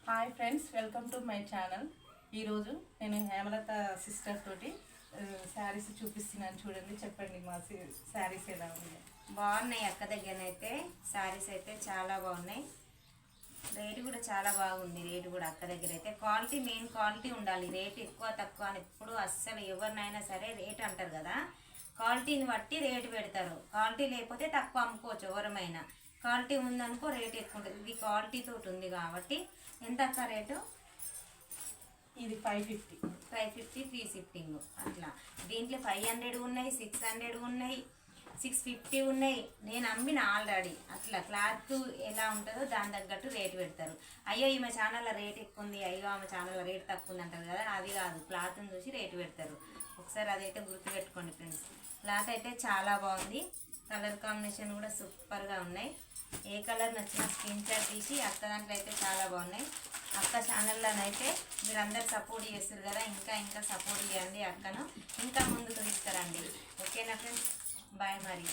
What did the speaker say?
Hi friends, welcome to my channel. ఈరోజు నేను Hemalatha sister తోటి శారీస్ చూపిస్తున్నాను. చూడండి, చెప్పండి మా శారీస్ ఎలా ఉన్నాయి. బాగున్నాయి. అక్క దగ్గరనైతే శారీస్ అయితే చాలా బాగున్నాయి. రేటు కూడా చాలా బాగుంది. రేటు కూడా అక్క దగ్గర అయితే క్వాలిటీ, మెయిన్ క్వాలిటీ ఉండాలి. రేటు ఎక్కువ తక్కువ అని ఎప్పుడు అస్సలు ఎవరినైనా సరే రేటు అంటారు కదా, క్వాలిటీని బట్టి రేటు పెడతారు. క్వాలిటీ లేకపోతే తక్కువ అమ్ముకోవచ్చు ఎవరమైనా. క్వాలిటీ ఉందనుకో రేటు ఎక్కువ ఉంటుంది. ఇది క్వాలిటీ తోటి ఉంది కాబట్టి ఎంత అక్క రేటు? ఇది 550 ఫ్రీ షిప్పింగ్. అట్లా దీంట్లో 500 ఉన్నాయి, 600 ఉన్నాయి, 650 ఉన్నాయి. నేను అమ్మిన ఆల్రెడీ. అట్లా క్లాత్ ఎలా ఉంటుందో దాని తగ్గట్టు రేటు పెడతారు. అయ్యో ఈమె ఛానల్లో రేట్ ఎక్కువ ఉంది, అయ్యో ఆమె ఛానల్లో రేట్ తక్కువ ఉంది అంటారు కదా, అది కాదు. క్లాత్ని చూసి రేటు పెడతారు. ఒకసారి అదైతే గుర్తుపెట్టుకోండి ఫ్రెండ్స్. క్లాత్ అయితే చాలా బాగుంది. కలర్ కాంబినేషన్ కూడా సూపర్గా ఉన్నాయి. ఏ కలర్ నచ్చినా స్క్రీన్ షాట్ తీసి అక్క దాంట్లో అయితే చాలా బాగున్నాయి. అక్క ఛానల్లోనైతే మీరు అందరు సపోర్ట్ చేస్తారు కదా, ఇంకా సపోర్ట్ చేయండి. అక్కను ఇంకా ముందుకు తీసుకురండి. ఓకేనా ఫ్రెండ్స్? బాయ్ మరి.